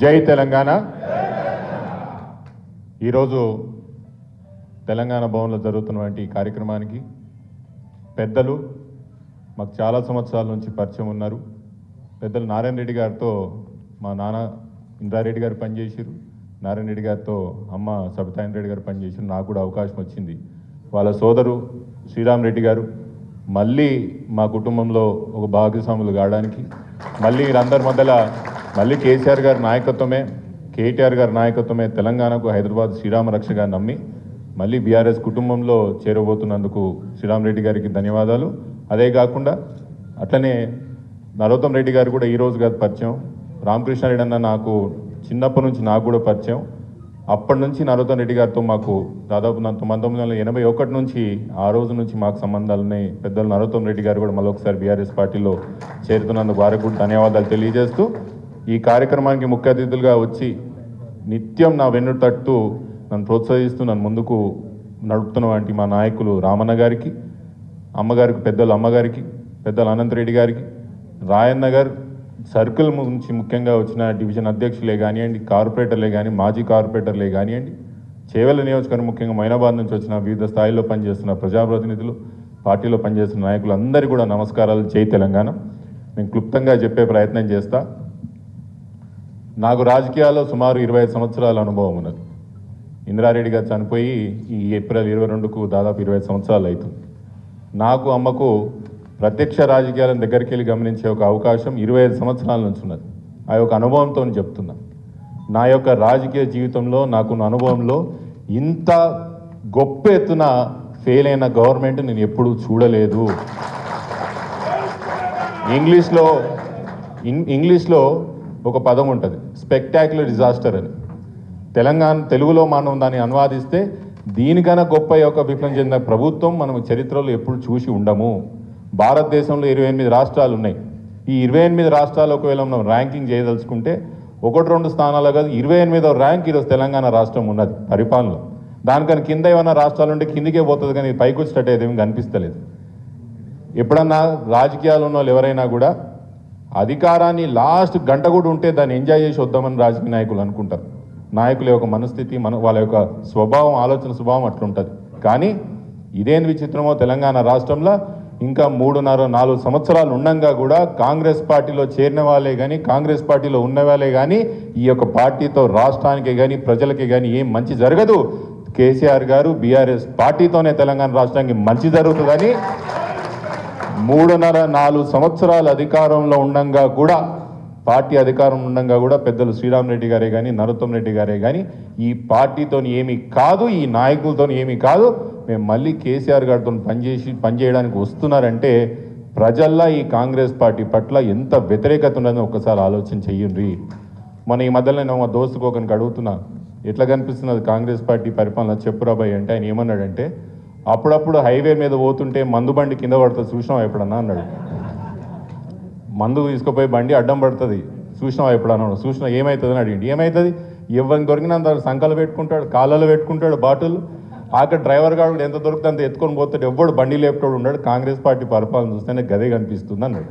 జై తెలంగాణ. ఈరోజు తెలంగాణ భవన్లో జరుగుతున్నటువంటి ఈ కార్యక్రమానికి పెద్దలు మాకు చాలా సంవత్సరాల నుంచి పరిచయం ఉన్నారు. పెద్దలు నారాయణ రెడ్డి గారితో మా నాన్న ఇంద్రారెడ్డి గారు పనిచేసారు, నారాయణ రెడ్డి గారితో అమ్మ సబితాయన రెడ్డి గారు పనిచేసారు. నాకు కూడా అవకాశం వచ్చింది. వాళ్ళ సోదరు శ్రీరామ్ రెడ్డి గారు మళ్ళీ మా కుటుంబంలో ఒక భాగస్వాములు కావడానికి మళ్ళీ వీరందరి మధ్యలో మళ్ళీ కేసీఆర్ గారి నాయకత్వమే, కేటీఆర్ గారి నాయకత్వమే తెలంగాణకు హైదరాబాద్ శ్రీరామ రక్షగా నమ్మి మళ్ళీ బీఆర్ఎస్ కుటుంబంలో చేరబోతున్నందుకు శ్రీరామ్ రెడ్డి గారికి ధన్యవాదాలు. అదే కాకుండా అట్లనే నరోత్తం రెడ్డి గారు కూడా ఈరోజు కాదు పరిచయం. రామకృష్ణారెడ్డి అన్న నాకు చిన్నప్పటి నుంచి నాకు కూడా పరిచయం. అప్పటి నుంచి నరోత్తం రెడ్డి గారితో మాకు దాదాపు 1981 నుంచి ఆ రోజు నుంచి మాకు సంబంధాలు ఉన్నాయి. పెద్దలు నరోత్తం రెడ్డి గారు కూడా మళ్ళీ ఒకసారి బీఆర్ఎస్ పార్టీలో చేరుతున్నందుకు వారికి కూడా ధన్యవాదాలు తెలియజేస్తూ ఈ కార్యక్రమానికి ముఖ్య అతిథులుగా వచ్చి నిత్యం నా వెన్ను తట్టు నన్ను ప్రోత్సహిస్తూ నన్ను ముందుకు నడుపుతున్నటువంటి మా నాయకులు రామన్న గారికి, అమ్మగారికి, పెద్దలు అమ్మగారికి, పెద్దలు అనంతరెడ్డి గారికి, రాయన్న గారు సర్కిల్ నుంచి ముఖ్యంగా వచ్చిన డివిజన్ అధ్యక్షులే కానివ్వండి, కార్పొరేటర్లే కానీ, మాజీ కార్పొరేటర్లే కానివ్వండి, చేవెళ్ళ నియోజకవర్గం ముఖ్యంగా మైనాబాద్ నుంచి వచ్చిన వివిధ స్థాయిలో పనిచేస్తున్న ప్రజాప్రతినిధులు, పార్టీలో పనిచేస్తున్న నాయకులు అందరికీ కూడా నమస్కారాలు. జై తెలంగాణ. నేను క్లుప్తంగా చెప్పే ప్రయత్నం చేస్తా. నాకు రాజకీయాల్లో సుమారు 25 సంవత్సరాల అనుభవం ఉన్నది. ఇంద్రారెడ్డి గారు చనిపోయి ఈ ఏప్రిల్ 22కు దాదాపు 25 సంవత్సరాలు అవుతుంది. నాకు అమ్మకు ప్రత్యక్ష రాజకీయాలను దగ్గరికి వెళ్ళి గమనించే ఒక అవకాశం 25 సంవత్సరాల నుంచి ఉన్నది. ఆ యొక్క అనుభవంతో చెప్తున్నా. నా యొక్క రాజకీయ జీవితంలో నాకున్న అనుభవంలో ఇంత గొప్ప ఎత్తున ఫెయిల్ అయిన గవర్నమెంట్ నేను ఎప్పుడూ చూడలేదు. ఇంగ్లీష్లో ఒక పదం ఉంటుంది, స్పెక్టాక్యులర్ డిజాస్టర్ అని. తెలుగులో మనం దాన్ని అనువాదిస్తే దీనికన్నా గొప్ప యొక్క విఫలం చెందిన ప్రభుత్వం మనం చరిత్రలో ఎప్పుడు చూసి ఉండము. భారతదేశంలో 28 రాష్ట్రాలు ఉన్నాయి. ఈ 28 రాష్ట్రాలు ఒకవేళ మనం ర్యాంకింగ్ చేయదలుచుకుంటే 1-2 స్థానాలు కాదు, 28వ ర్యాంక్ ఈరోజు తెలంగాణ రాష్ట్రం ఉన్నది పరిపాలనలో. దానికన్నా కింద ఏమైనా రాష్ట్రాలు ఉంటే కిందికే పోతుంది, కానీ పైకి వచ్చేటట్టు ఏదేమి కనిపిస్తలేదు. ఎప్పుడన్నా రాజకీయాలు ఉన్న వాళ్ళు ఎవరైనా కూడా అధికారాన్ని లాస్ట్ గంట కూడా ఉంటే దాన్ని ఎంజాయ్ చేసి వద్దామని రాజకీయ నాయకులు అనుకుంటారు. నాయకుల యొక్క మనస్థితి, వాళ్ళ యొక్క స్వభావం, ఆలోచన స్వభావం అట్లుంటుంది. కానీ ఇదేం విచిత్రమో, తెలంగాణ రాష్ట్రంలో ఇంకా 3.5-4 సంవత్సరాలు ఉండంగా కూడా కాంగ్రెస్ పార్టీలో చేరిన వాళ్ళే కానీ, కాంగ్రెస్ పార్టీలో ఉన్న వాళ్ళే కానీ ఈ యొక్క పార్టీతో రాష్ట్రానికి కానీ ప్రజలకి కానీ ఏం మంచి జరగదు. కేసీఆర్ గారు బీఆర్ఎస్ పార్టీతోనే తెలంగాణ రాష్ట్రానికి మంచి జరుగుతుందని 3.5-4 సంవత్సరాలు అధికారంలో ఉండంగా కూడా, పార్టీ అధికారం ఉండంగా కూడా పెద్దలు శ్రీరామ్ రెడ్డి గారే కానీ, నరోత్తం రెడ్డి గారే కానీ ఈ పార్టీతో ఏమీ కాదు, ఈ నాయకులతో ఏమీ కాదు, మేము మళ్ళీ కేసీఆర్ గారితో పనిచేయడానికి వస్తున్నారంటే ప్రజల్లో ఈ కాంగ్రెస్ పార్టీ పట్ల ఎంత వ్యతిరేకత ఉన్నదో ఒక్కసారి ఆలోచన చెయ్యండి. మన ఈ మధ్యలో నేను మా దోస్తుకు ఒకరికి అడుగుతున్నా, ఎట్లా కనిపిస్తున్నది కాంగ్రెస్ పార్టీ పరిపాలన చెప్పురాబాయ్ అంటే, ఆయన ఏమన్నాడంటే అప్పుడప్పుడు హైవే మీద పోతుంటే మందు బండి కింద పడుతుంది చూసినావా ఎప్పుడన్నా అన్నాడు. మందు తీసుకుపోయి బండి అడ్డం పడుతుంది చూసినావా ఎప్పుడన్నా, చూసినా ఏమవుతుందని అడిగింది. ఏమవుతుంది, ఎవరిని దొరికినంత సంకలు పెట్టుకుంటాడు, కాళ్ళలో పెట్టుకుంటాడు బాటిల్. అక్కడ డ్రైవర్ గారు ఎంత దొరికితే అంత ఎత్తుకొని పోతాడు, ఎవ్వడు బండి లేపుతాడు ఉన్నాడు. కాంగ్రెస్ పార్టీ పరిపాలన చూస్తేనే గదే కనిపిస్తుంది అన్నాడు.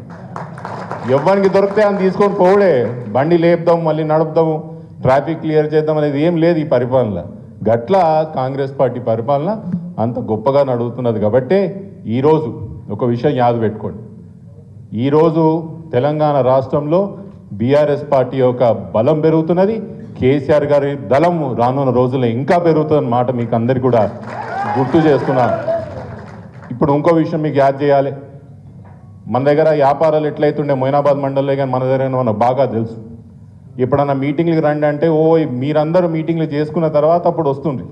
ఎవరికి దొరికితే అని తీసుకొని పోవడే, బండి లేపుదాం, మళ్ళీ నడుపుదాము, ట్రాఫిక్ క్లియర్ చేద్దాం అనేది ఏం లేదు ఈ పరిపాలన. గట్లా కాంగ్రెస్ పార్టీ పరిపాలన అంత గొప్పగా నడుగుతున్నది. కాబట్టి ఈరోజు ఒక విషయం యాద పెట్టుకోండి, ఈరోజు తెలంగాణ రాష్ట్రంలో బీఆర్ఎస్ పార్టీ యొక్క బలం పెరుగుతున్నది, కేసీఆర్ గారి దళం రానున్న రోజుల్లో ఇంకా పెరుగుతుందన్న మాట మీకు అందరికీ కూడా గుర్తు చేస్తున్నాను. ఇప్పుడు ఇంకో విషయం మీకు యాద్ చేయాలి. మన దగ్గర వ్యాపారాలు ఎట్లయితుండే మొయినాబాద్ మండలంలో కానీ మన దగ్గర మనకు బాగా తెలుసు. ఎప్పుడన్నా మీటింగ్లకు రండి అంటే మీరందరూ మీటింగ్లు చేసుకున్న తర్వాత అప్పుడు వస్తుంది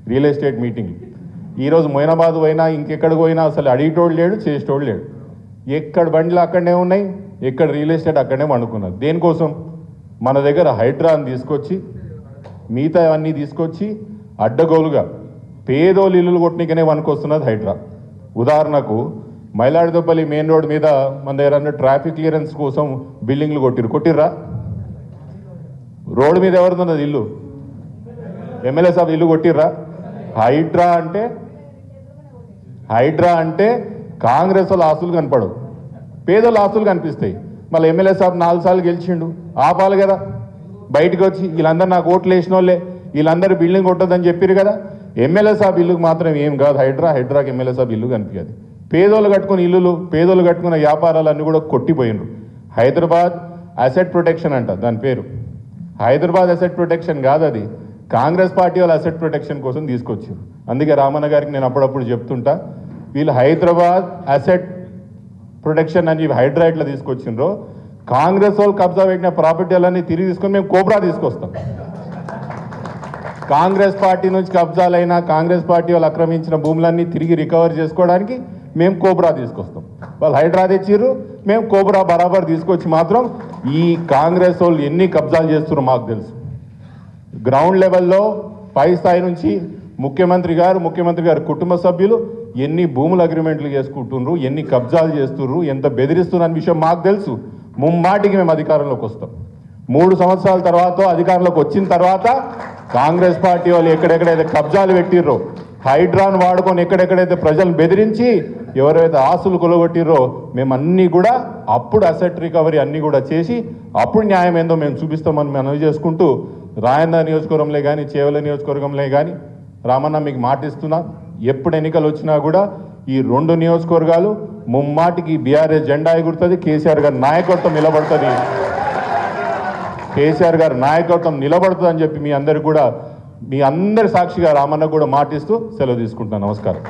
రియల్ ఎస్టేట్ మీటింగ్లు. ఈరోజు మొయినాబాద్ పోయినా ఇంకెక్కడికి పోయినా అసలు అడిగేటోడు లేడు, చేసేటోడు లేడు. ఎక్కడ బండ్లు అక్కడనే ఉన్నాయి, ఎక్కడ రియల్ ఎస్టేట్ అక్కడనే వండుకున్నారు. దేనికోసం? మన దగ్గర హైడ్రాని తీసుకొచ్చి, మిగతా అన్నీ తీసుకొచ్చి అడ్డగోలుగా పేదోళ్ళు ఇల్లులు కొట్టనికనే వనుకొస్తున్నది హైడ్రా. ఉదాహరణకు మైలాడిదొప్పల్లి మెయిన్ రోడ్ మీద మన దగ్గర ట్రాఫిక్ క్లియరెన్స్ కోసం బిల్డింగ్లు కొట్టిర్రా? రోడ్డు మీద ఎవరుతున్నది ఇల్లు? ఎమ్మెల్యే సాబ్ ఇల్లు కొట్టిర్రా? హైడ్రా అంటే కాంగ్రెస్ వాళ్ళ ఆస్తులు కనపడవు, పేదల ఆస్తులు కనిపిస్తాయి. మళ్ళీ ఎమ్మెల్యే సాబ్ 4 సార్లు గెలిచిండు, ఆపాలి కదా. బయటకు వచ్చి వీళ్ళందరూ నాకు ఓట్లు వేసిన వాళ్ళే, వీళ్ళందరూ బిల్డింగ్ కొట్టదని చెప్పారు కదా. ఎమ్మెల్యే సాబ్ ఇల్లుకు మాత్రం ఏం కాదు, హైడ్రాకి ఎమ్మెల్యే సాబ్ ఇల్లు కనిపించదు. పేదోళ్ళు కట్టుకున్న ఇల్లులు, పేదోళ్ళు కట్టుకున్న వ్యాపారాలన్నీ కూడా కొట్టిపోయినరు. హైదరాబాద్ అసెట్ ప్రొటెక్షన్ అంట దాని పేరు. హైదరాబాద్ అసెట్ ప్రొటెక్షన్ కాదు, అది కాంగ్రెస్ పార్టీ వాళ్ళు అసెట్ ప్రొటెక్షన్ కోసం తీసుకొచ్చారు. అందుకే రామన్న గారికి నేను అప్పుడప్పుడు చెప్తుంటా, వీళ్ళు హైదరాబాద్ అసెట్ ప్రొటెక్షన్ అని హైడ్రా ఇట్లా తీసుకొచ్చిండ్రో, కాంగ్రెస్ వాళ్ళు కబ్జా పెట్టిన ప్రాపర్టీలన్నీ తిరిగి తీసుకొని మేము కోబ్రా తీసుకొస్తాం. కాంగ్రెస్ పార్టీ నుంచి కబ్జాలైనా, కాంగ్రెస్ పార్టీ వాళ్ళు ఆక్రమించిన భూములన్నీ తిరిగి రికవర్ చేసుకోవడానికి మేము కోబ్రా తీసుకొస్తాం. వాళ్ళు హైడ్రా తెచ్చిర్రు, మేము కోబ్రా బరాబర్ తీసుకొచ్చి మాత్రం ఈ కాంగ్రెస్ వాళ్ళు ఎన్ని కబ్జాలు చేస్తున్నారో మాకు తెలుసు. గ్రౌండ్ లెవెల్లో పై స్థాయి నుంచి ముఖ్యమంత్రి గారు కుటుంబ సభ్యులు ఎన్ని భూముల అగ్రిమెంట్లు చేసుకుంటున్నారు, ఎన్ని కబ్జాలు చేస్తున్నారు, ఎంత బెదిరిస్తున్నారు అనే విషయం మాకు తెలుసు. ముమ్మాటికి మేము అధికారంలోకి వస్తాం. 3 సంవత్సరాల తర్వాత అధికారంలోకి వచ్చిన తర్వాత కాంగ్రెస్ పార్టీ వాళ్ళు ఎక్కడెక్కడైతే కబ్జాలు పెట్టిర్రో, హైడ్రాను వాడుకొని ఎక్కడెక్కడైతే ప్రజలను బెదిరించి ఎవరైతే ఆస్తులు కొలగొట్టిర్రో, మేము అన్నీ కూడా అప్పుడు అసెట్ రికవరీ అన్నీ కూడా చేసి అప్పుడు న్యాయం ఏందో మేము చూపిస్తామని మనవి చేసుకుంటూ, రాయంద నియోజకవర్గంలో కానీ చేవల నియోజకవర్గంలో కానీ రామన్న మీకు మాటిస్తున్నా, ఎప్పుడు ఎన్నికలు వచ్చినా కూడా ఈ 2 నియోజకవర్గాలు ముమ్మాటికి బీఆర్ఎస్ జెండా ఎగురుతుంది, కేసీఆర్ గారి నాయకత్వం నిలబడుతుంది, కేసీఆర్ గారి నాయకత్వం నిలబడుతుంది అని చెప్పి మీ అందరు సాక్షిగా రామన్న కూడా మాటిస్తూ సెలవు తీసుకుంటున్నాను. నమస్కారం.